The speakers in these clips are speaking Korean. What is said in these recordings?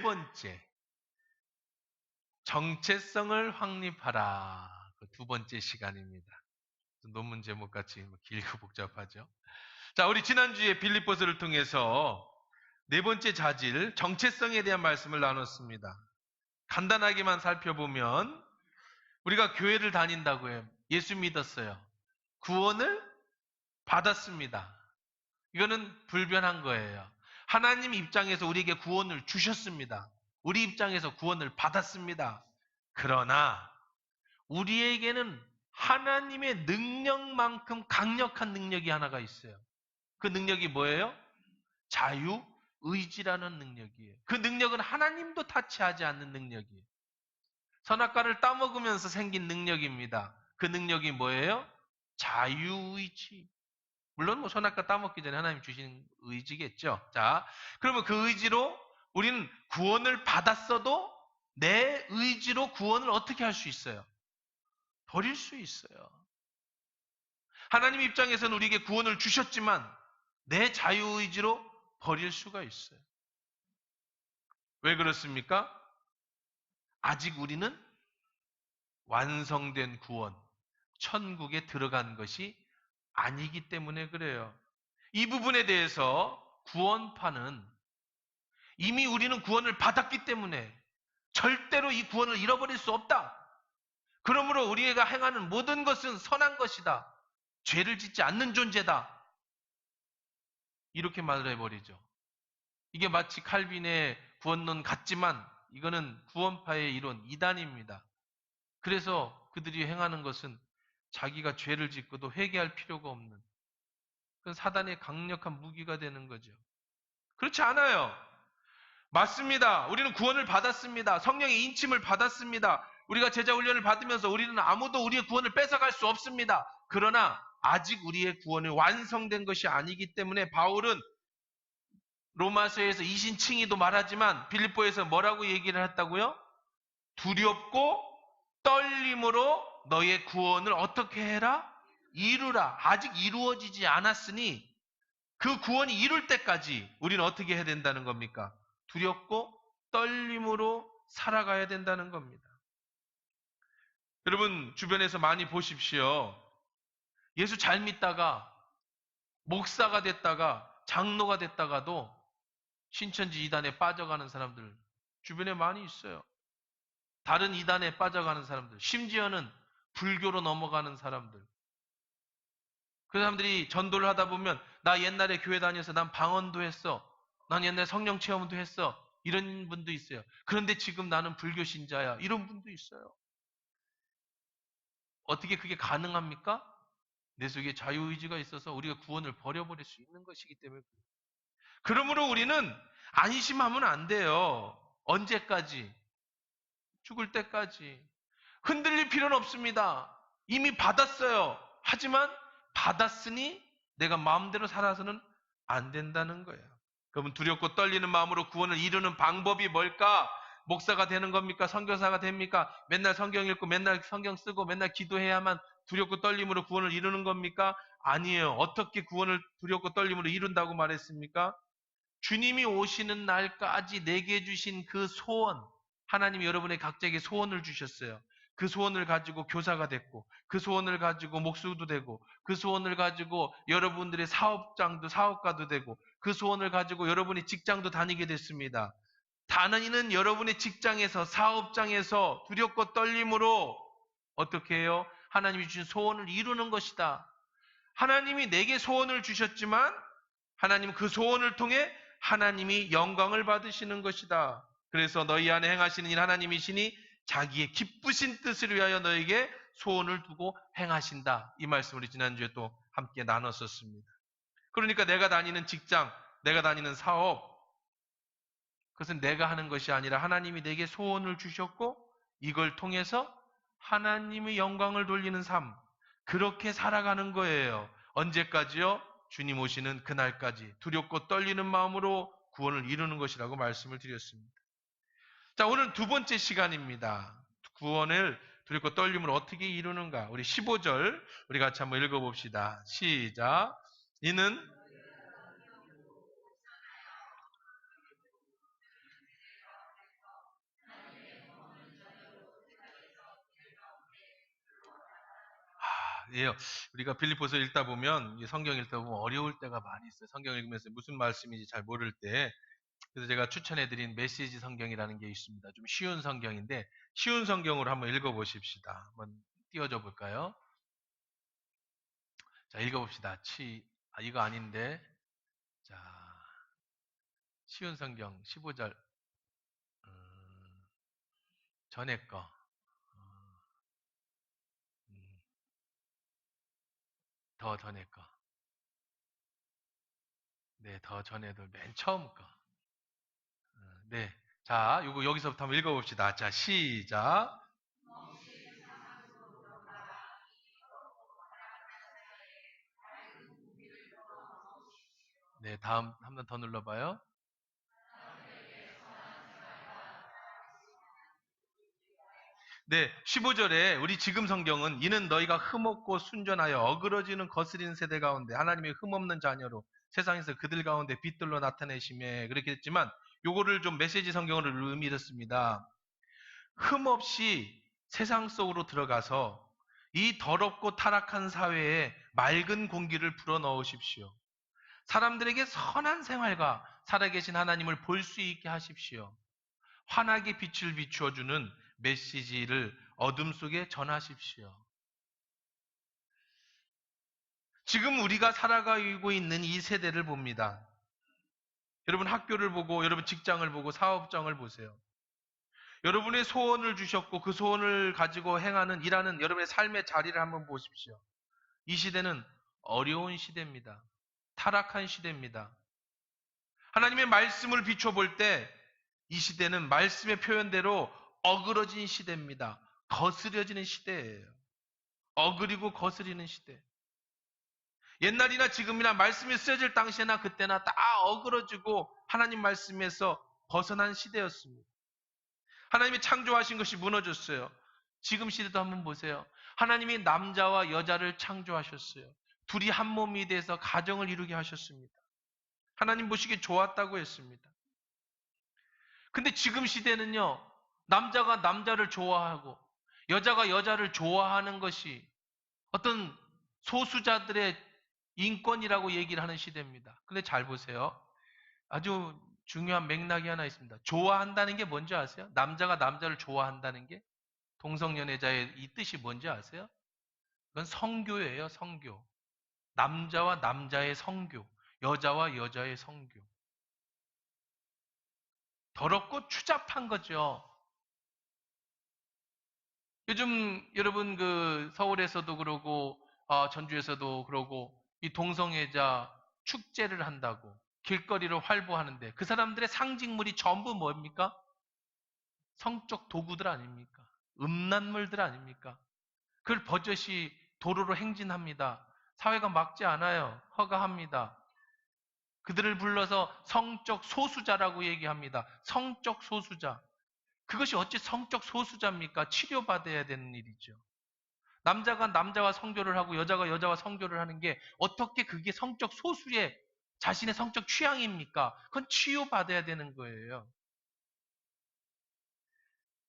번째, 정체성을 확립하라. 그 두 번째 시간입니다. 논문 제목 같이 길고 복잡하죠. 자, 우리 지난주에 빌립보서를 통해서 네 번째 자질, 정체성에 대한 말씀을 나눴습니다. 간단하게만 살펴보면 우리가 교회를 다닌다고 해요. 예수 믿었어요. 구원을 받았습니다. 이거는 불변한 거예요. 하나님 입장에서 우리에게 구원을 주셨습니다. 우리 입장에서 구원을 받았습니다. 그러나 우리에게는 하나님의 능력만큼 강력한 능력이 하나가 있어요. 그 능력이 뭐예요? 자유의지라는 능력이에요. 그 능력은 하나님도 타치하지 않는 능력이에요. 선악과를 따먹으면서 생긴 능력입니다. 그 능력이 뭐예요? 자유의지. 물론 선악과 따먹기 전에 하나님 주신 의지겠죠. 자, 그러면 그 의지로 우리는 구원을 받았어도 내 의지로 구원을 어떻게 할 수 있어요? 버릴 수 있어요. 하나님 입장에서는 우리에게 구원을 주셨지만 내 자유의지로 버릴 수가 있어요. 왜 그렇습니까? 아직 우리는 완성된 구원, 천국에 들어간 것이 아니기 때문에 그래요. 이 부분에 대해서 구원파는 이미 우리는 구원을 받았기 때문에 절대로 이 구원을 잃어버릴 수 없다. 그러므로 우리가 행하는 모든 것은 선한 것이다. 죄를 짓지 않는 존재다. 이렇게 말을 해버리죠. 이게 마치 칼빈의 구원론 같지만 이거는 구원파의 이론, 이단입니다. 그래서 그들이 행하는 것은 자기가 죄를 짓고도 회개할 필요가 없는 그건 사단의 강력한 무기가 되는 거죠. 그렇지 않아요. 맞습니다. 우리는 구원을 받았습니다. 성령의 인침을 받았습니다. 우리가 제자 훈련을 받으면서 우리는 아무도 우리의 구원을 뺏어갈 수 없습니다. 그러나 아직 우리의 구원이 완성된 것이 아니기 때문에 바울은 로마서에서 이신칭의도 말하지만 빌립보에서 뭐라고 얘기를 했다고요? 두렵고 떨림으로 너의 구원을 어떻게 해라? 이루라. 아직 이루어지지 않았으니 그 구원이 이룰 때까지 우리는 어떻게 해야 된다는 겁니까? 두렵고 떨림으로 살아가야 된다는 겁니다. 여러분 주변에서 많이 보십시오. 예수 잘 믿다가 목사가 됐다가 장로가 됐다가도 신천지 이단에 빠져가는 사람들 주변에 많이 있어요. 다른 이단에 빠져가는 사람들, 심지어는 불교로 넘어가는 사람들. 그 사람들이 전도를 하다 보면 나 옛날에 교회 다녀서 난 방언도 했어. 난 옛날에 성령 체험도 했어. 이런 분도 있어요. 그런데 지금 나는 불교 신자야. 이런 분도 있어요. 어떻게 그게 가능합니까? 내 속에 자유의지가 있어서 우리가 구원을 버려버릴 수 있는 것이기 때문에. 그러므로 우리는 안심하면 안 돼요. 언제까지? 죽을 때까지. 흔들릴 필요는 없습니다. 이미 받았어요. 하지만 받았으니 내가 마음대로 살아서는 안 된다는 거예요. 그러면 두렵고 떨리는 마음으로 구원을 이루는 방법이 뭘까? 목사가 되는 겁니까? 선교사가 됩니까? 맨날 성경 읽고 맨날 성경 쓰고 맨날 기도해야만 두렵고 떨림으로 구원을 이루는 겁니까? 아니에요. 어떻게 구원을 두렵고 떨림으로 이룬다고 말했습니까? 주님이 오시는 날까지 내게 주신 그 소원, 하나님이 여러분의 각자에게 소원을 주셨어요. 그 소원을 가지고 교사가 됐고, 그 소원을 가지고 목수도 되고, 그 소원을 가지고 여러분들의 사업가도 되고, 그 소원을 가지고 여러분의 직장도 다니게 됐습니다. 다니는 여러분의 직장에서, 사업장에서 두렵고 떨림으로 어떻게 해요? 하나님이 주신 소원을 이루는 것이다. 하나님이 내게 소원을 주셨지만, 하나님은 그 소원을 통해 하나님이 영광을 받으시는 것이다. 그래서 너희 안에 행하시는 일 하나님이시니 자기의 기쁘신 뜻을 위하여 너에게 소원을 두고 행하신다. 이 말씀을 지난주에 또 함께 나눴었습니다. 그러니까 내가 다니는 직장, 내가 다니는 사업, 그것은 내가 하는 것이 아니라 하나님이 내게 소원을 주셨고 이걸 통해서 하나님의 영광을 돌리는 삶, 그렇게 살아가는 거예요. 언제까지요? 주님 오시는 그날까지 두렵고 떨리는 마음으로 구원을 이루는 것이라고 말씀을 드렸습니다. 자, 오늘 두 번째 시간입니다. 구원을 두렵고 떨림으로 어떻게 이루는가? 우리 15절 우리 같이 한번 읽어봅시다. 시작. 이는 예, 우리가 빌립보서 읽다 보면, 성경 읽다 보면 어려울 때가 많이 있어요. 성경 읽으면서 무슨 말씀인지 잘 모를 때. 그래서 제가 추천해드린 메시지 성경이라는 게 있습니다. 좀 쉬운 성경인데, 쉬운 성경으로 한번 읽어보십시다. 한번 띄워줘 볼까요? 자, 읽어봅시다. 이거 아닌데. 자, 쉬운 성경 15절. 전에 거. 음, 더 전에 거. 네, 더 전에도 맨 처음 거. 네. 자, 요거 여기서부터 한번 읽어봅시다. 자, 시작. 네, 다음 한 번 더 눌러봐요. 네, 15절에 우리 지금 성경은 이는 너희가 흠없고 순전하여 어그러지는 거스리는 세대 가운데 하나님의 흠없는 자녀로 세상에서 그들 가운데 빛들로 나타내심에 그렇게 했지만 요거를 좀 메시지 성경으로 의미했습니다. 흠없이 세상 속으로 들어가서 이 더럽고 타락한 사회에 맑은 공기를 불어넣으십시오. 사람들에게 선한 생활과 살아계신 하나님을 볼 수 있게 하십시오. 환하게 빛을 비추어주는 메시지를 어둠 속에 전하십시오. 지금 우리가 살아가고 있는 이 세대를 봅니다. 여러분 학교를 보고 여러분 직장을 보고 사업장을 보세요. 여러분의 소원을 주셨고 그 소원을 가지고 행하는 일하는 여러분의 삶의 자리를 한번 보십시오. 이 시대는 어려운 시대입니다. 타락한 시대입니다. 하나님의 말씀을 비춰볼 때 이 시대는 말씀의 표현대로 어그러진 시대입니다. 거스려지는 시대예요. 어그리고 거스리는 시대. 옛날이나 지금이나 말씀이 쓰여질 당시에나 그때나 다 어그러지고 하나님 말씀에서 벗어난 시대였습니다. 하나님이 창조하신 것이 무너졌어요. 지금 시대도 한번 보세요. 하나님이 남자와 여자를 창조하셨어요. 둘이 한 몸이 돼서 가정을 이루게 하셨습니다. 하나님 보시기에 좋았다고 했습니다. 근데 지금 시대는요, 남자가 남자를 좋아하고 여자가 여자를 좋아하는 것이 어떤 소수자들의 인권이라고 얘기를 하는 시대입니다. 근데 잘 보세요. 아주 중요한 맥락이 하나 있습니다. 좋아한다는 게 뭔지 아세요? 남자가 남자를 좋아한다는 게 동성연애자의 이 뜻이 뭔지 아세요? 그건 성교예요, 성교. 남자와 남자의 성교, 여자와 여자의 성교. 더럽고 추잡한 거죠. 요즘 여러분 그 서울에서도 그러고 전주에서도 그러고 이 동성애자 축제를 한다고 길거리를 활보하는데 그 사람들의 상징물이 전부 뭡니까? 성적 도구들 아닙니까? 음란물들 아닙니까? 그걸 버젓이 도로로 행진합니다. 사회가 막지 않아요. 허가합니다. 그들을 불러서 성적 소수자라고 얘기합니다. 성적 소수자. 그것이 어찌 성적 소수자입니까? 치료받아야 되는 일이죠. 남자가 남자와 성교를 하고 여자가 여자와 성교를 하는 게 어떻게 그게 성적 소수의 자신의 성적 취향입니까? 그건 치유받아야 되는 거예요.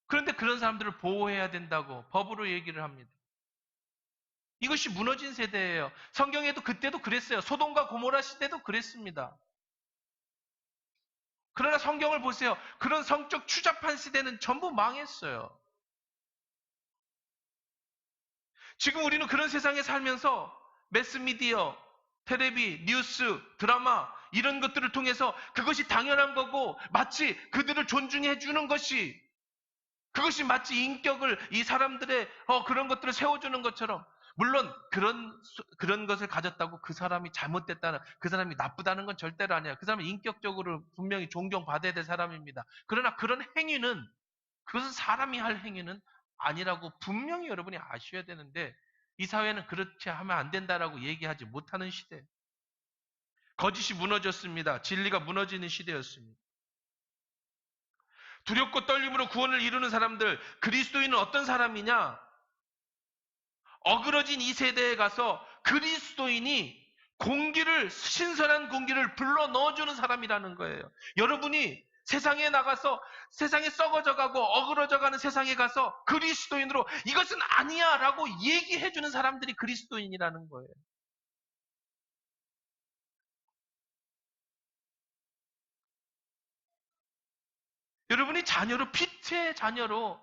그런데 그런 사람들을 보호해야 된다고 법으로 얘기를 합니다. 이것이 무너진 세대예요. 성경에도 그때도 그랬어요. 소돔과 고모라 시대도 그랬습니다. 그러나 성경을 보세요. 그런 성적 추잡한 시대는 전부 망했어요. 지금 우리는 그런 세상에 살면서 매스미디어, 텔레비, 뉴스, 드라마 이런 것들을 통해서 그것이 당연한 거고 마치 그들을 존중해 주는 것이 그것이 마치 인격을 이 사람들의 그런 것들을 세워주는 것처럼 물론 그런 것을 가졌다고 그 사람이 잘못됐다는 그 사람이 나쁘다는 건 절대로 아니에요. 그 사람은 인격적으로 분명히 존경받아야 될 사람입니다. 그러나 그런 행위는 그것은 사람이 할 행위는 아니라고 분명히 여러분이 아셔야 되는데 이 사회는 그렇게 하면 안 된다라고 얘기하지 못하는 시대. 거짓이 무너졌습니다. 진리가 무너지는 시대였습니다. 두렵고 떨림으로 구원을 이루는 사람들, 그리스도인은 어떤 사람이냐? 어그러진 이 세대에 가서 그리스도인이 신선한 공기를 불러 넣어주는 사람이라는 거예요. 여러분이 세상에 나가서 세상에 썩어져 가고 어그러져 가는 세상에 가서 그리스도인으로 이것은 아니야 라고 얘기해 주는 사람들이 그리스도인이라는 거예요. 여러분이 자녀로, 빛의 자녀로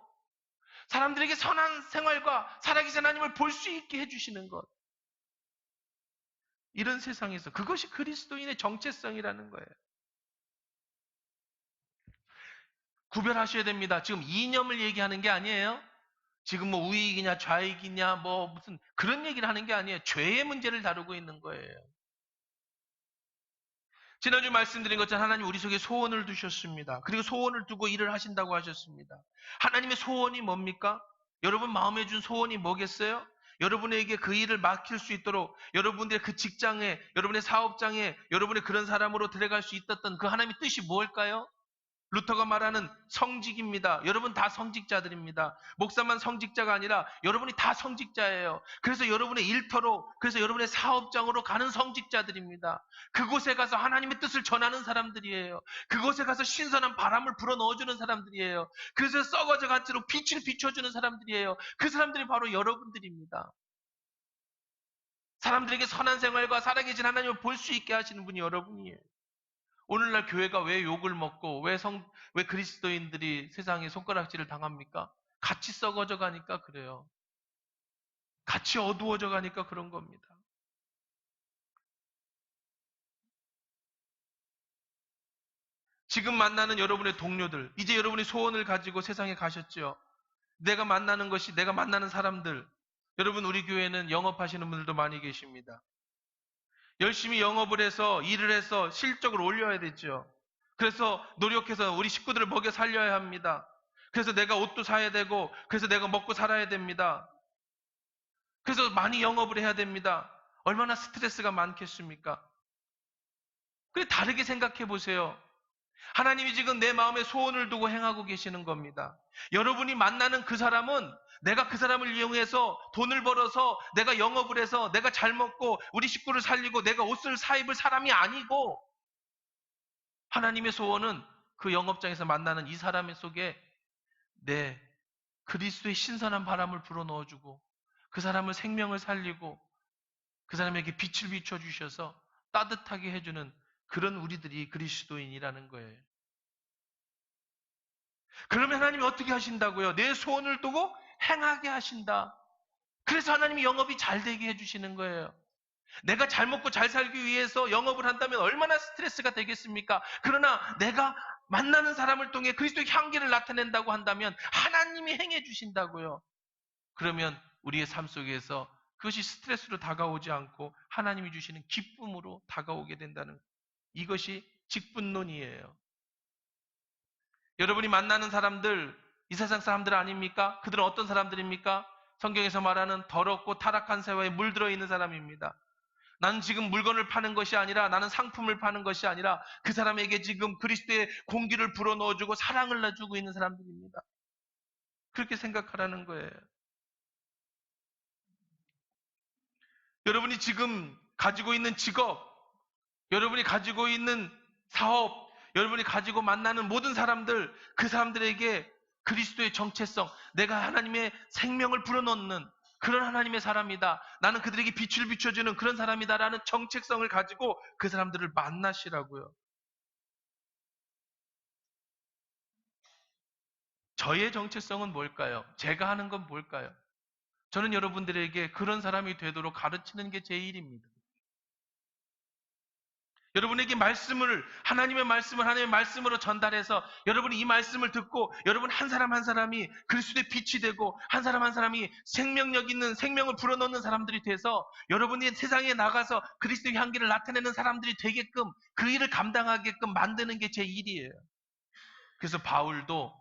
사람들에게 선한 생활과 살아계신 하나님을 볼 수 있게 해주시는 것. 이런 세상에서 그것이 그리스도인의 정체성이라는 거예요. 구별하셔야 됩니다. 지금 이념을 얘기하는 게 아니에요. 지금 뭐 우익이냐 좌익이냐 뭐 무슨 그런 얘기를 하는 게 아니에요. 죄의 문제를 다루고 있는 거예요. 지난주 말씀드린 것처럼 하나님 우리 속에 소원을 두셨습니다. 그리고 소원을 두고 일을 하신다고 하셨습니다. 하나님의 소원이 뭡니까? 여러분 마음에 준 소원이 뭐겠어요? 여러분에게 그 일을 맡길 수 있도록 여러분들의 그 직장에, 여러분의 사업장에, 여러분의 그런 사람으로 들어갈 수 있었던 그 하나님의 뜻이 뭘까요? 루터가 말하는 성직입니다. 여러분 다 성직자들입니다. 목사만 성직자가 아니라 여러분이 다 성직자예요. 그래서 여러분의 일터로, 그래서 여러분의 사업장으로 가는 성직자들입니다. 그곳에 가서 하나님의 뜻을 전하는 사람들이에요. 그곳에 가서 신선한 바람을 불어넣어주는 사람들이에요. 그래서 썩어져 간채로 빛을 비춰주는 사람들이에요. 그 사람들이 바로 여러분들입니다. 사람들에게 선한 생활과 살아계신 하나님을 볼 수 있게 하시는 분이 여러분이에요. 오늘날 교회가 왜 욕을 먹고 왜 그리스도인들이 세상에 손가락질을 당합니까? 같이 썩어져 가니까 그래요. 같이 어두워져 가니까 그런 겁니다. 지금 만나는 여러분의 동료들, 이제 여러분이 소원을 가지고 세상에 가셨죠. 내가 만나는 것이 내가 만나는 사람들. 여러분 우리 교회는 영업하시는 분들도 많이 계십니다. 열심히 영업을 해서 일을 해서 실적을 올려야 되죠. 그래서 노력해서 우리 식구들을 먹여 살려야 합니다. 그래서 내가 옷도 사야 되고 그래서 내가 먹고 살아야 됩니다. 그래서 많이 영업을 해야 됩니다. 얼마나 스트레스가 많겠습니까? 그래 다르게 생각해 보세요. 하나님이 지금 내 마음에 소원을 두고 행하고 계시는 겁니다. 여러분이 만나는 그 사람은 내가 그 사람을 이용해서 돈을 벌어서 내가 영업을 해서 내가 잘 먹고 우리 식구를 살리고 내가 옷을 사입을 사람이 아니고 하나님의 소원은 그 영업장에서 만나는 이 사람 속에 내 그리스도의 신선한 바람을 불어넣어주고 그 사람을 생명을 살리고 그 사람에게 빛을 비춰주셔서 따뜻하게 해주는 그런 우리들이 그리스도인이라는 거예요. 그러면 하나님이 어떻게 하신다고요? 내 소원을 두고 행하게 하신다. 그래서 하나님이 영업이 잘 되게 해주시는 거예요. 내가 잘 먹고 잘 살기 위해서 영업을 한다면 얼마나 스트레스가 되겠습니까? 그러나 내가 만나는 사람을 통해 그리스도의 향기를 나타낸다고 한다면 하나님이 행해 주신다고요. 그러면 우리의 삶 속에서 그것이 스트레스로 다가오지 않고 하나님이 주시는 기쁨으로 다가오게 된다는 이것이 직분론이에요. 여러분이 만나는 사람들, 이 세상 사람들 아닙니까? 그들은 어떤 사람들입니까? 성경에서 말하는 더럽고 타락한 세월에 물들어 있는 사람입니다. 나는 지금 물건을 파는 것이 아니라 나는 상품을 파는 것이 아니라 그 사람에게 지금 그리스도의 공기를 불어넣어주고 사랑을 놔주고 있는 사람들입니다. 그렇게 생각하라는 거예요. 여러분이 지금 가지고 있는 직업, 여러분이 가지고 있는 사업, 여러분이 가지고 만나는 모든 사람들, 그 사람들에게 그리스도의 정체성, 내가 하나님의 생명을 불어넣는 그런 하나님의 사람이다. 나는 그들에게 빛을 비춰주는 그런 사람이다라는 정체성을 가지고 그 사람들을 만나시라고요. 저의 정체성은 뭘까요? 제가 하는 건 뭘까요? 저는 여러분들에게 그런 사람이 되도록 가르치는 게 제 일입니다. 여러분에게 하나님의 말씀으로 전달해서 여러분이 이 말씀을 듣고 여러분 한 사람 한 사람이 그리스도의 빛이 되고 한 사람 한 사람이 생명력 있는 생명을 불어넣는 사람들이 돼서 여러분이 세상에 나가서 그리스도의 향기를 나타내는 사람들이 되게끔 그 일을 감당하게끔 만드는 게 제 일이에요. 그래서 바울도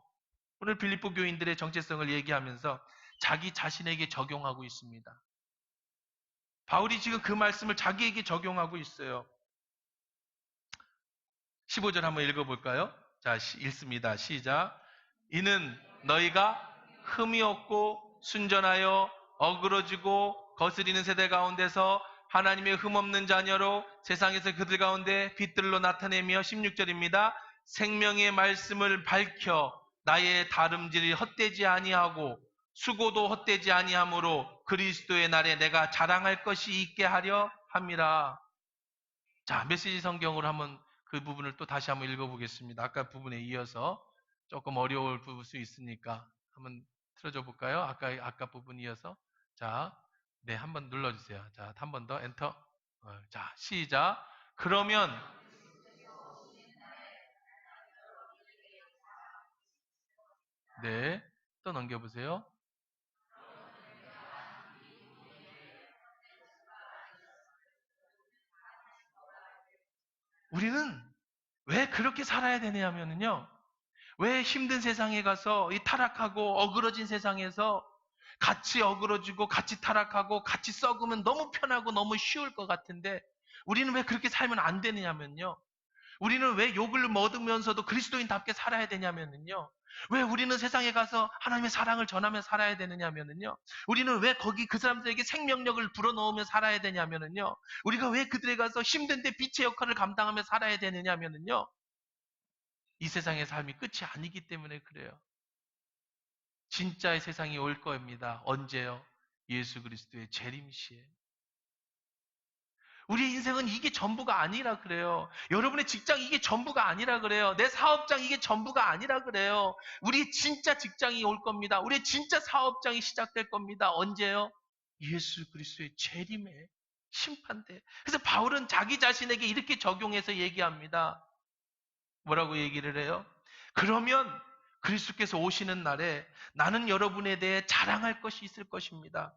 오늘 빌립보 교인들의 정체성을 얘기하면서 자기 자신에게 적용하고 있습니다. 바울이 지금 그 말씀을 자기에게 적용하고 있어요. 15절 한번 읽어볼까요? 자, 읽습니다. 시작. 이는 너희가 흠이 없고 순전하여 어그러지고 거스리는 세대 가운데서 하나님의 흠없는 자녀로 세상에서 그들 가운데 빛들로 나타내며 16절입니다. 생명의 말씀을 밝혀 나의 다름질이 헛되지 아니하고 수고도 헛되지 아니하므로 그리스도의 날에 내가 자랑할 것이 있게 하려 함이라. 자, 메시지 성경으로 한번 그 부분을 또 다시 한번 읽어보겠습니다. 아까 부분에 이어서 조금 어려울 수 있으니까 한번 틀어줘 볼까요? 아까 부분 이어서. 자, 네, 한번 눌러주세요. 자, 한 번 더 엔터. 자, 시작. 그러면 네, 또 넘겨보세요. 우리는 왜 그렇게 살아야 되냐면요. 왜 힘든 세상에 가서 이 타락하고 어그러진 세상에서 같이 어그러지고 같이 타락하고 같이 썩으면 너무 편하고 너무 쉬울 것 같은데 우리는 왜 그렇게 살면 안 되느냐면요. 우리는 왜 욕을 먹으면서도 그리스도인답게 살아야 되냐면요. 왜 우리는 세상에 가서 하나님의 사랑을 전하며 살아야 되느냐면요. 우리는 왜 거기 그 사람들에게 생명력을 불어넣으며 살아야 되냐면요. 우리가 왜 그들에 가서 힘든데 빛의 역할을 감당하며 살아야 되느냐면요. 이 세상의 삶이 끝이 아니기 때문에 그래요. 진짜의 세상이 올 겁니다. 언제요? 예수 그리스도의 재림시에. 우리 인생은 이게 전부가 아니라 그래요. 여러분의 직장 이게 전부가 아니라 그래요. 내 사업장 이게 전부가 아니라 그래요. 우리의 진짜 직장이 올 겁니다. 우리의 진짜 사업장이 시작될 겁니다. 언제요? 예수 그리스도의 재림에 심판대. 그래서 바울은 자기 자신에게 이렇게 적용해서 얘기합니다. 뭐라고 얘기를 해요? 그러면 그리스도께서 오시는 날에 나는 여러분에 대해 자랑할 것이 있을 것입니다.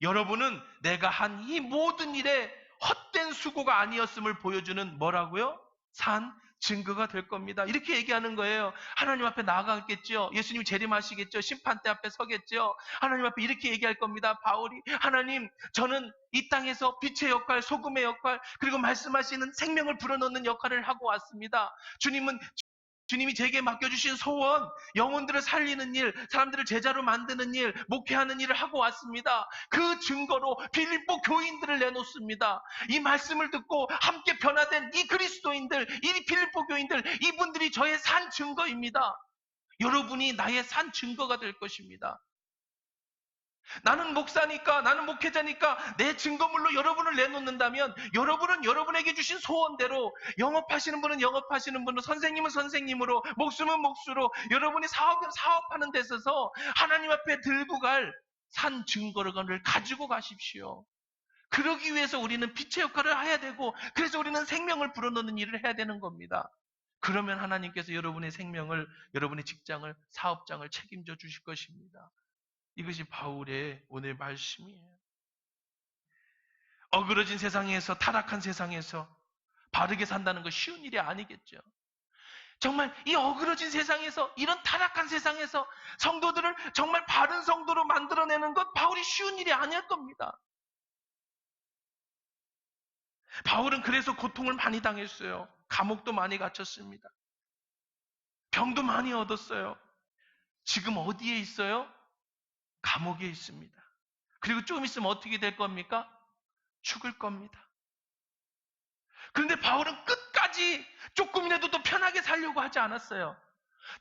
여러분은 내가 한 이 모든 일에 헛된 수고가 아니었음을 보여주는 뭐라고요? 산 증거가 될 겁니다. 이렇게 얘기하는 거예요. 하나님 앞에 나아가겠죠. 예수님 재림하시겠죠. 심판대 앞에 서겠죠. 하나님 앞에 이렇게 얘기할 겁니다. 바울이 하나님 저는 이 땅에서 빛의 역할, 소금의 역할, 그리고 말씀하시는 생명을 불어넣는 역할을 하고 왔습니다. 주님이 제게 맡겨주신 소원, 영혼들을 살리는 일, 사람들을 제자로 만드는 일, 목회하는 일을 하고 왔습니다. 그 증거로 빌립보 교인들을 내놓습니다. 이 말씀을 듣고 함께 변화된 이 그리스도인들, 이 빌립보 교인들, 이분들이 저의 산 증거입니다. 여러분이 나의 산 증거가 될 것입니다. 나는 목사니까, 나는 목회자니까 내 증거물로 여러분을 내놓는다면 여러분은 여러분에게 주신 소원대로 영업하시는 분은 영업하시는 분으로, 선생님은 선생님으로, 목수는 목수로 여러분이 사업하는 데 있어서 하나님 앞에 들고 갈 산 증거를 가지고 가십시오. 그러기 위해서 우리는 빛의 역할을 해야 되고 그래서 우리는 생명을 불어넣는 일을 해야 되는 겁니다. 그러면 하나님께서 여러분의 생명을, 여러분의 직장을, 사업장을 책임져 주실 것입니다. 이것이 바울의 오늘 말씀이에요. 어그러진 세상에서, 타락한 세상에서 바르게 산다는 거 쉬운 일이 아니겠죠. 정말 이 어그러진 세상에서, 이런 타락한 세상에서 성도들을 정말 바른 성도로 만들어내는 것 바울이 쉬운 일이 아닐 겁니다. 바울은 그래서 고통을 많이 당했어요. 감옥도 많이 갇혔습니다. 병도 많이 얻었어요. 지금 어디에 있어요? 감옥에 있습니다. 그리고 조금 있으면 어떻게 될 겁니까? 죽을 겁니다. 그런데 바울은 끝까지 조금이라도 더 편하게 살려고 하지 않았어요.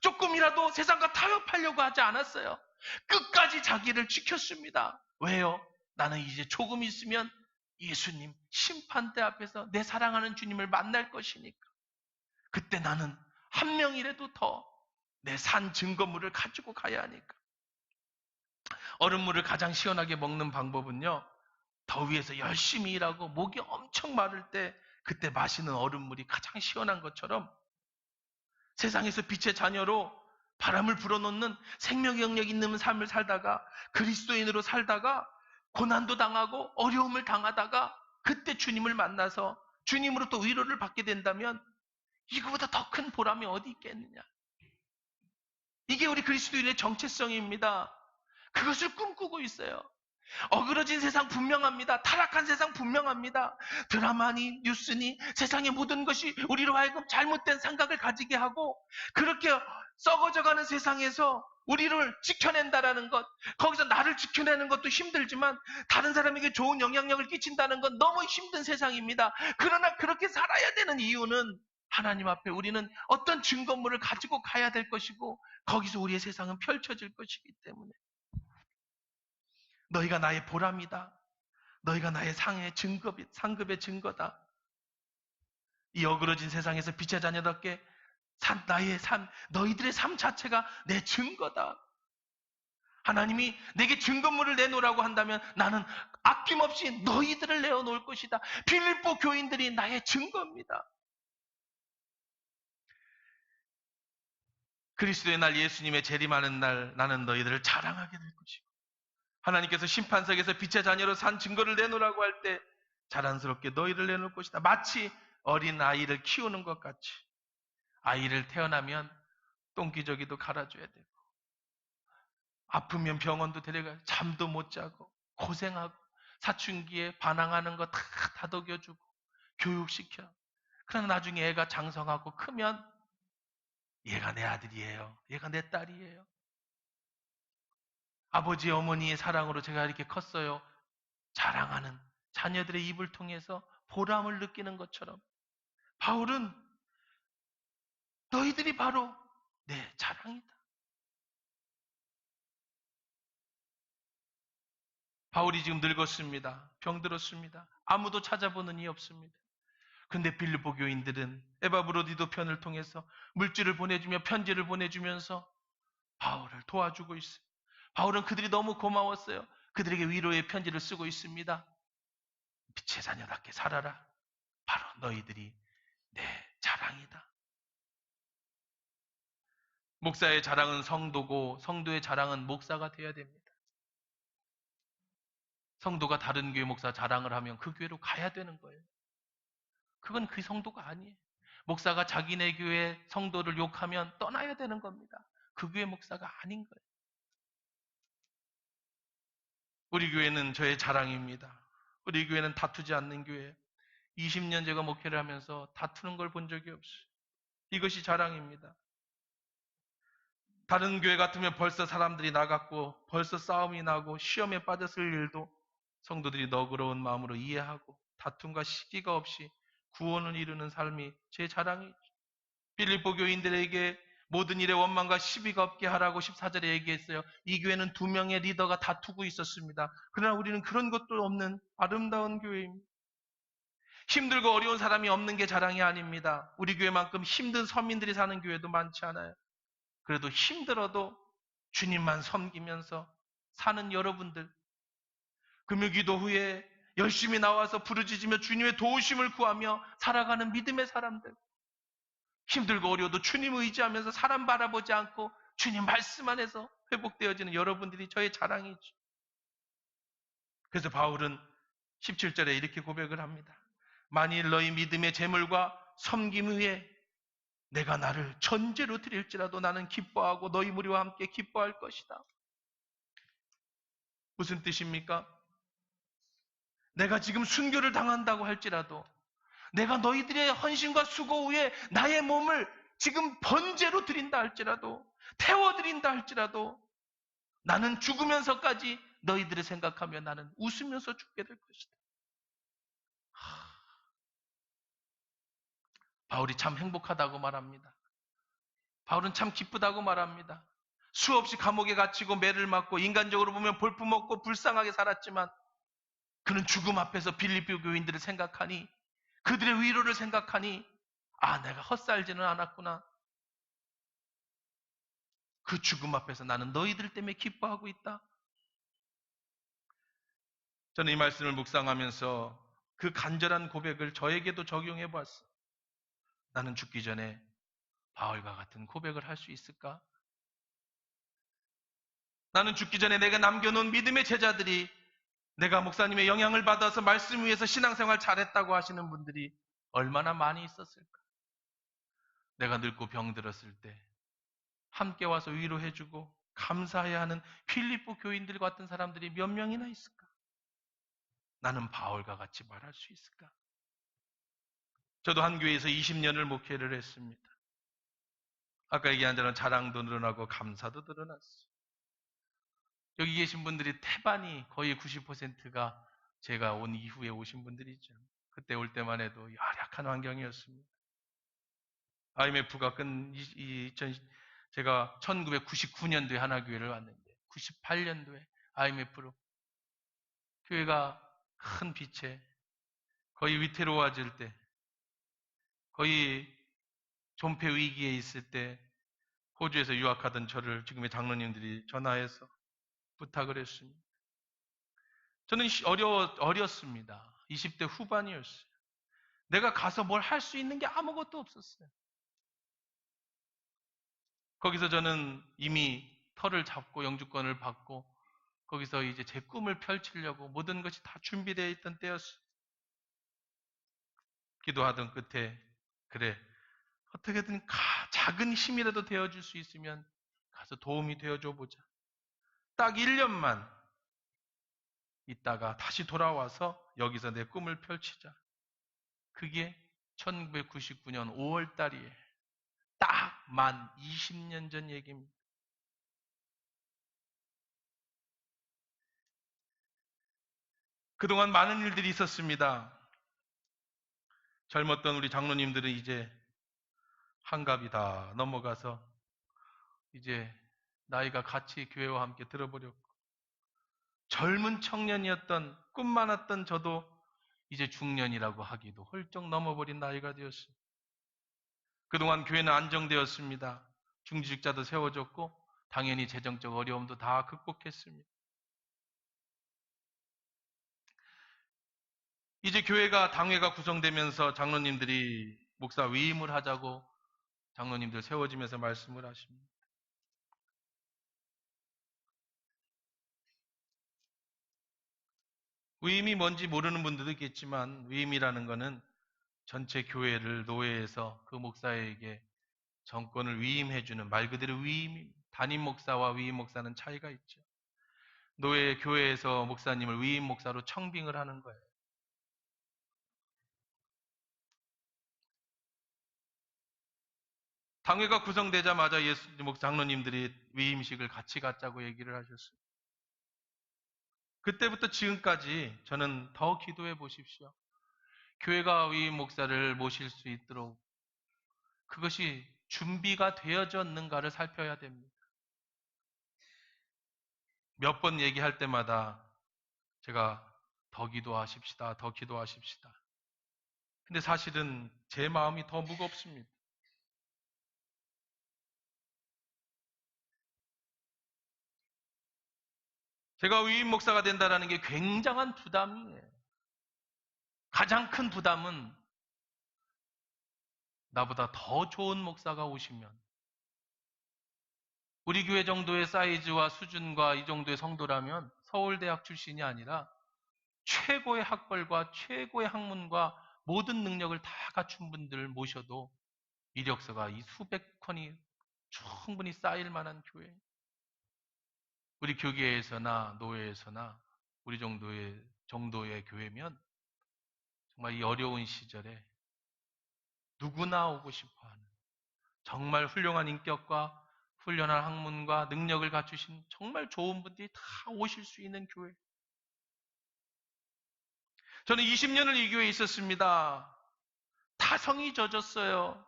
조금이라도 세상과 타협하려고 하지 않았어요. 끝까지 자기를 지켰습니다. 왜요? 나는 이제 조금 있으면 예수님 심판대 앞에서 내 사랑하는 주님을 만날 것이니까. 그때 나는 한 명이라도 더 내 산 증거물을 가지고 가야 하니까. 얼음물을 가장 시원하게 먹는 방법은요, 더위에서 열심히 일하고 목이 엄청 마를 때 그때 마시는 얼음물이 가장 시원한 것처럼 세상에서 빛의 자녀로 바람을 불어넣는 생명의 영역 있는 삶을 살다가 그리스도인으로 살다가 고난도 당하고 어려움을 당하다가 그때 주님을 만나서 주님으로부터 위로를 받게 된다면 이거보다 더 큰 보람이 어디 있겠느냐. 이게 우리 그리스도인의 정체성입니다. 그것을 꿈꾸고 있어요. 어그러진 세상 분명합니다. 타락한 세상 분명합니다. 드라마니 뉴스니 세상의 모든 것이 우리로 하여금 잘못된 생각을 가지게 하고 그렇게 썩어져가는 세상에서 우리를 지켜낸다라는 것, 거기서 나를 지켜내는 것도 힘들지만 다른 사람에게 좋은 영향력을 끼친다는 건 너무 힘든 세상입니다. 그러나 그렇게 살아야 되는 이유는 하나님 앞에 우리는 어떤 증거물을 가지고 가야 될 것이고 거기서 우리의 세상은 펼쳐질 것이기 때문에 너희가 나의 보람이다. 너희가 나의 상급의 증거다. 이 어그러진 세상에서 빛의 자녀답게 나의 삶, 너희들의 삶 자체가 내 증거다. 하나님이 내게 증거물을 내놓으라고 한다면 나는 아낌없이 너희들을 내어놓을 것이다. 빌립보 교인들이 나의 증거입니다. 그리스도의 날, 예수님의 재림하는 날, 나는 너희들을 자랑하게 될 것이고 하나님께서 심판석에서 빛의 자녀로 산 증거를 내놓으라고 할 때 자랑스럽게 너희를 내놓을 것이다. 마치 어린 아이를 키우는 것 같이 아이를 태어나면 똥기저귀도 갈아줘야 되고 아프면 병원도 데려가고 잠도 못 자고 고생하고 사춘기에 반항하는 거 다 다독여주고 교육시켜. 그러나 나중에 애가 장성하고 크면 얘가 내 아들이에요. 얘가 내 딸이에요. 아버지 어머니의 사랑으로 제가 이렇게 컸어요. 자랑하는 자녀들의 입을 통해서 보람을 느끼는 것처럼 바울은 너희들이 바로 내 자랑이다. 바울이 지금 늙었습니다. 병들었습니다. 아무도 찾아보는 이 없습니다. 근데 빌립보 교인들은 에바브로디도 편을 통해서 물질을 보내주며 편지를 보내주면서 바울을 도와주고 있어요. 바울은 그들이 너무 고마웠어요. 그들에게 위로의 편지를 쓰고 있습니다. 빛의 자녀답게 살아라. 바로 너희들이 내 자랑이다. 목사의 자랑은 성도고 성도의 자랑은 목사가 되어야 됩니다. 성도가 다른 교회 목사 자랑을 하면 그 교회로 가야 되는 거예요. 그건 그 성도가 아니에요. 목사가 자기네 교회 성도를 욕하면 떠나야 되는 겁니다. 그 교회 목사가 아닌 거예요. 우리 교회는 저의 자랑입니다. 우리 교회는 다투지 않는 교회. 20년 제가 목회를 하면서 다투는 걸 본 적이 없어요. 이것이 자랑입니다. 다른 교회 같으면 벌써 사람들이 나갔고 벌써 싸움이 나고 시험에 빠졌을 일도 성도들이 너그러운 마음으로 이해하고 다툼과 시기가 없이 구원을 이루는 삶이 제 자랑이죠. 빌립보 교인들에게 모든 일에 원망과 시비가 없게 하라고 14절에 얘기했어요. 이 교회는 2명의 리더가 다투고 있었습니다. 그러나 우리는 그런 것도 없는 아름다운 교회입니다. 힘들고 어려운 사람이 없는 게 자랑이 아닙니다. 우리 교회만큼 힘든 서민들이 사는 교회도 많지 않아요. 그래도 힘들어도 주님만 섬기면서 사는 여러분들, 금요기도 후에 열심히 나와서 부르짖으며 주님의 도우심을 구하며 살아가는 믿음의 사람들, 힘들고 어려워도 주님 의지하면서 사람 바라보지 않고 주님 말씀 안에서 회복되어지는 여러분들이 저의 자랑이죠. 그래서 바울은 17절에 이렇게 고백을 합니다. 만일 너희 믿음의 재물과 섬김 위에 내가 나를 전제로 드릴지라도 나는 기뻐하고 너희 무리와 함께 기뻐할 것이다. 무슨 뜻입니까? 내가 지금 순교를 당한다고 할지라도 내가 너희들의 헌신과 수고 후에 나의 몸을 지금 번제로 드린다 할지라도 태워드린다 할지라도 나는 죽으면서까지 너희들을 생각하며 나는 웃으면서 죽게 될 것이다. 바울이 참 행복하다고 말합니다. 바울은 참 기쁘다고 말합니다. 수없이 감옥에 갇히고 매를 맞고 인간적으로 보면 볼품없고 불쌍하게 살았지만 그는 죽음 앞에서 빌립보 교인들을 생각하니 그들의 위로를 생각하니 아, 내가 헛살지는 않았구나. 그 죽음 앞에서 나는 너희들 때문에 기뻐하고 있다. 저는 이 말씀을 묵상하면서 그 간절한 고백을 저에게도 적용해 보았어요. 나는 죽기 전에 바울과 같은 고백을 할 수 있을까? 나는 죽기 전에 내가 남겨놓은 믿음의 제자들이 내가 목사님의 영향을 받아서 말씀 위에서 신앙생활 잘했다고 하시는 분들이 얼마나 많이 있었을까? 내가 늙고 병들었을 때 함께 와서 위로해주고 감사해야 하는 필리포 교인들 같은 사람들이 몇 명이나 있을까? 나는 바울과 같이 말할 수 있을까? 저도 한 교회에서 20년을 목회를 했습니다. 아까 얘기한 대로 자랑도 늘어나고 감사도 늘어났어요. 여기 계신 분들이 태반이 거의 90%가 제가 온 이후에 오신 분들이죠. 그때 올 때만 해도 열악한 환경이었습니다. IMF가 제가 1999년도에 하나교회를 왔는데 98년도에 IMF로 교회가 큰 빛에 거의 위태로워질 때, 거의 존폐 위기에 있을 때 호주에서 유학하던 저를 지금의 장로님들이 전화해서 부탁을 했습니다. 저는 어렸습니다. 20대 후반이었어요. 내가 가서 뭘 할 수 있는 게 아무것도 없었어요. 거기서 저는 이미 터를 잡고 영주권을 받고 거기서 이제 제 꿈을 펼치려고 모든 것이 다 준비되어 있던 때였어요. 기도하던 끝에 그래, 어떻게든 작은 힘이라도 되어줄 수 있으면 가서 도움이 되어줘 보자. 딱 1년만 있다가 다시 돌아와서 여기서 내 꿈을 펼치자. 그게 1999년 5월 달이에요. 딱 만 20년 전 얘기입니다. 그동안 많은 일들이 있었습니다. 젊었던 우리 장로님들은 이제 한갑이 다 넘어가서 이제 나이가 같이 교회와 함께 들어버렸고, 젊은 청년이었던 꿈 많았던 저도 이제 중년이라고 하기도 훌쩍 넘어버린 나이가 되었습니다. 그동안 교회는 안정되었습니다. 중직자도 세워졌고 당연히 재정적 어려움도 다 극복했습니다. 이제 교회가 당회가 구성되면서 장로님들이 목사 위임을 하자고 장로님들 세워지면서 말씀을 하십니다. 위임이 뭔지 모르는 분들도 있겠지만 위임이라는 것은 전체 교회를 노예에서 그 목사에게 정권을 위임해주는 말 그대로 위임입니다. 담임 목사와 위임 목사는 차이가 있죠. 노예 교회에서 목사님을 위임 목사로 청빙을 하는 거예요. 당회가 구성되자마자 예수 장로님들이 위임식을 같이 갖자고 얘기를 하셨어요. 그때부터 지금까지 저는 더 기도해 보십시오. 교회가 위임 목사를 모실 수 있도록 그것이 준비가 되어졌는가를 살펴야 됩니다. 몇 번 얘기할 때마다 제가 더 기도하십시다, 더 기도하십시다. 근데 사실은 제 마음이 더 무겁습니다. 제가 위임 목사가 된다는 게 굉장한 부담이에요. 가장 큰 부담은 나보다 더 좋은 목사가 오시면 우리 교회 정도의 사이즈와 수준과 이 정도의 성도라면 서울대학 출신이 아니라 최고의 학벌과 최고의 학문과 모든 능력을 다 갖춘 분들을 모셔도 이력서가 이 수백 건이 충분히 쌓일 만한 교회. 우리 교계에서나 노예에서나 우리 정도의 교회면 정말 이 어려운 시절에 누구나 오고 싶어하는 정말 훌륭한 인격과 훌륭한 학문과 능력을 갖추신 정말 좋은 분들이 다 오실 수 있는 교회. 저는 20년을 이 교회에 있었습니다. 타성이 젖었어요.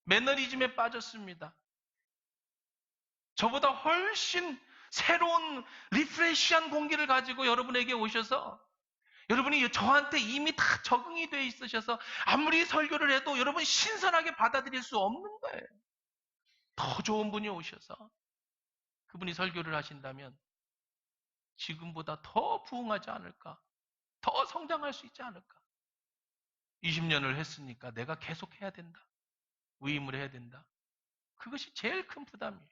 매너리즘에 빠졌습니다. 저보다 훨씬 새로운 리프레시한 공기를 가지고 여러분에게 오셔서 여러분이 저한테 이미 다 적응이 돼 있으셔서 아무리 설교를 해도 여러분 신선하게 받아들일 수 없는 거예요. 더 좋은 분이 오셔서 그분이 설교를 하신다면 지금보다 더 부흥하지 않을까? 더 성장할 수 있지 않을까? 20년을 했으니까 내가 계속 해야 된다. 위임을 해야 된다. 그것이 제일 큰 부담이에요.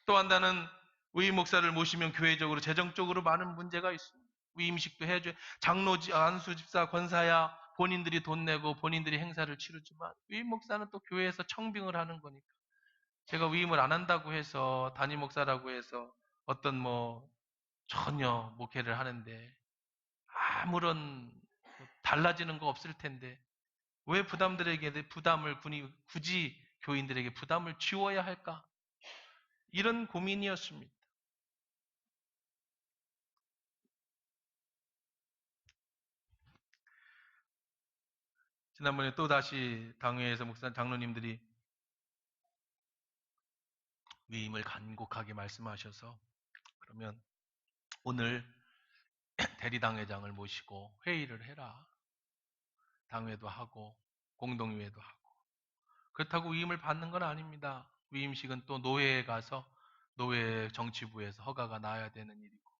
또 한다는 위임 목사를 모시면 교회적으로 재정적으로 많은 문제가 있습니다. 위임식도 해줘야 장로, 안수 집사, 권사야 본인들이 돈 내고 본인들이 행사를 치르지만 위임 목사는 또 교회에서 청빙을 하는 거니까 제가 위임을 안 한다고 해서 담임 목사라고 해서 어떤 전혀 목회를 하는데 아무런 달라지는 거 없을 텐데 왜 부담을 굳이 교인들에게 부담을 지워야 할까? 이런 고민이었습니다. 지난번에 또 다시 당회에서 목사 장로님들이 위임을 간곡하게 말씀하셔서 그러면 오늘 대리당회장을 모시고 회의를 해라. 당회도 하고 공동회의도 하고. 그렇다고 위임을 받는 건 아닙니다. 위임식은 또 노회에 가서 노회 정치부에서 허가가 나야 되는 일이고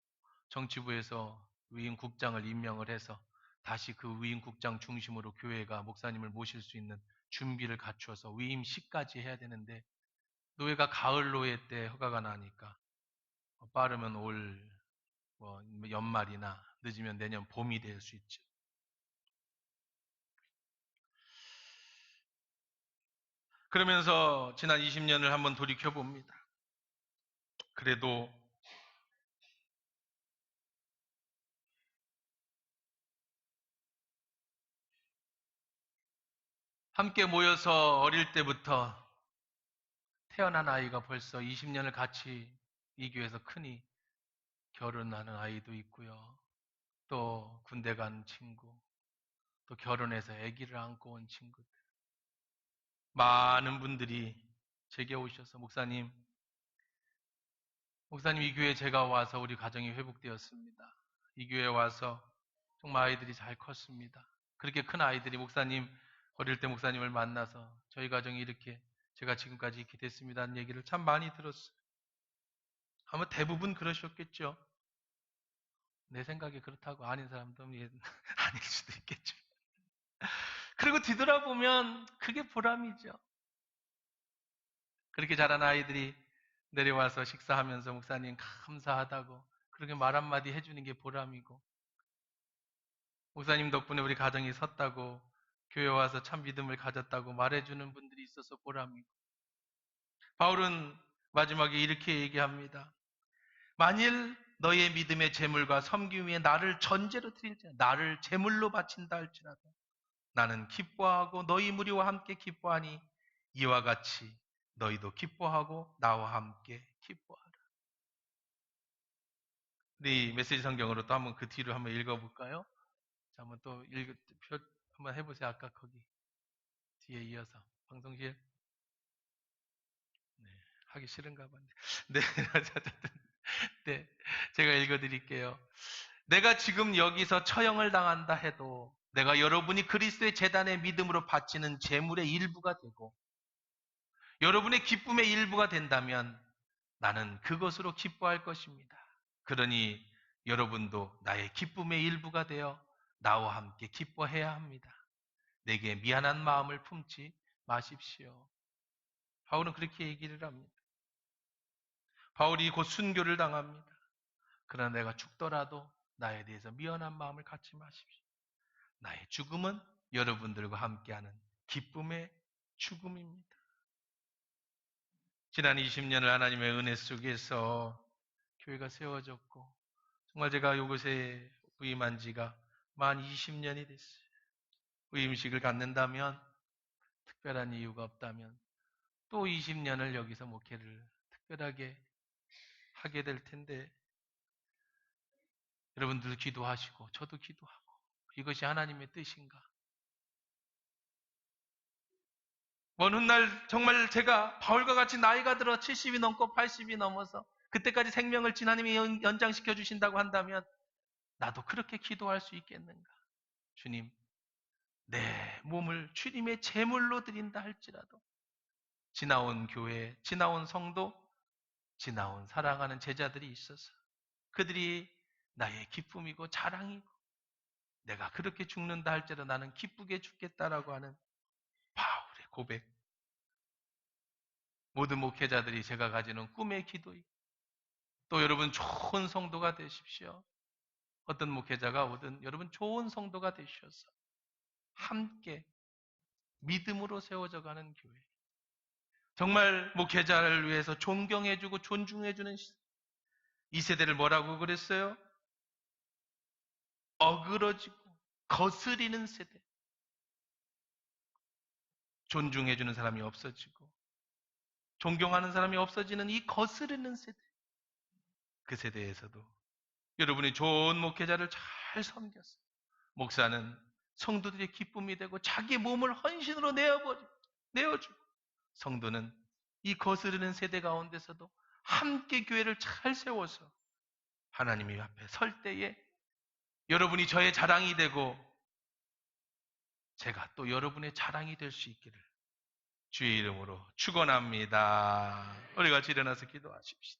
정치부에서 위임국장을 임명을 해서 다시 그 위임국장 중심으로 교회가 목사님을 모실 수 있는 준비를 갖추어서 위임식까지 해야 되는데 노회가 가을 노회 때 허가가 나니까 빠르면 올 연말이나 늦으면 내년 봄이 될 수 있죠. 그러면서 지난 20년을 한번 돌이켜 봅니다. 그래도 함께 모여서 어릴 때부터 태어난 아이가 벌써 20년을 같이 이 교회에서 크니 결혼하는 아이도 있고요. 또 군대 간 친구, 또 결혼해서 아기를 안고 온 친구들. 많은 분들이 제게 오셔서 목사님 이 교회에 제가 와서 우리 가정이 회복되었습니다. 이 교회에 와서 정말 아이들이 잘 컸습니다. 그렇게 큰 아이들이 어릴 때 목사님을 만나서 저희 가정이 이렇게 제가 지금까지 이렇게 됐습니다 하는 얘기를 참 많이 들었어요. 아마 대부분 그러셨겠죠. 내 생각에 그렇다고 아닌 사람도 아닐 수도 있겠죠. 그리고 뒤돌아보면 그게 보람이죠. 그렇게 자란 아이들이 내려와서 식사하면서 목사님 감사하다고 그렇게 말 한마디 해주는 게 보람이고 목사님 덕분에 우리 가정이 섰다고 교회 와서 참 믿음을 가졌다고 말해주는 분들이 있어서 보람이고 바울은 마지막에 이렇게 얘기합니다. 만일 너의 믿음의 제물과 섬김 위에 나를 전제로 드릴지라도 나를 제물로 바친다 할지라도 나는 기뻐하고 너희 무리와 함께 기뻐하니 이와 같이 너희도 기뻐하고 나와 함께 기뻐하라. 우리 메시지 성경으로 또 한번 그 뒤로 한번 읽어볼까요? 자, 한번 또 한번 해보세요. 아까 거기 뒤에 이어서 방송실 네, 하기 싫은가 봐요. 네, 네, 제가 읽어드릴게요. 내가 지금 여기서 처형을 당한다 해도 내가 여러분이 그리스도의 제단의 믿음으로 바치는 제물의 일부가 되고 여러분의 기쁨의 일부가 된다면 나는 그것으로 기뻐할 것입니다. 그러니 여러분도 나의 기쁨의 일부가 되어 나와 함께 기뻐해야 합니다. 내게 미안한 마음을 품지 마십시오. 바울은 그렇게 얘기를 합니다. 바울이 곧 순교를 당합니다. 그러나 내가 죽더라도 나에 대해서 미안한 마음을 갖지 마십시오. 나의 죽음은 여러분들과 함께하는 기쁨의 죽음입니다. 지난 20년을 하나님의 은혜 속에서 교회가 세워졌고 정말 제가 이곳에 부임한 지가 만 20년이 됐어요. 부임식을 갖는다면 특별한 이유가 없다면 또 20년을 여기서 목회를 특별하게 하게 될 텐데 여러분들도 기도하시고 저도 기도하고 이것이 하나님의 뜻인가? 어느 날 정말 제가 바울과 같이 나이가 들어 70이 넘고 80이 넘어서 그때까지 생명을 하나님이 연장시켜 주신다고 한다면 나도 그렇게 기도할 수 있겠는가? 주님, 내 몸을 주님의 제물로 드린다 할지라도 지나온 교회, 지나온 성도, 지나온 사랑하는 제자들이 있어서 그들이 나의 기쁨이고 자랑이고 내가 그렇게 죽는다 할지라도 나는 기쁘게 죽겠다라고 하는 바울의 고백. 모든 목회자들이 제가 가지는 꿈의 기도이고 또 여러분 좋은 성도가 되십시오. 어떤 목회자가 오든 여러분 좋은 성도가 되셔서 함께 믿음으로 세워져 가는 교회. 정말 목회자를 위해서 존경해주고 존중해주는 이 세대를 뭐라고 그랬어요? 어그러지고 거스리는 세대. 존중해주는 사람이 없어지고 존경하는 사람이 없어지는 이 거스르는 세대. 그 세대에서도 여러분이 좋은 목회자를 잘 섬겼어요. 목사는 성도들의 기쁨이 되고 자기 몸을 헌신으로 내어주고 성도는 이 거스르는 세대 가운데서도 함께 교회를 잘 세워서 하나님의 앞에 설 때에 여러분이 저의 자랑이 되고 제가 또 여러분의 자랑이 될 수 있기를 주의 이름으로 축원합니다. 우리 같이 일어나서 기도하십시다.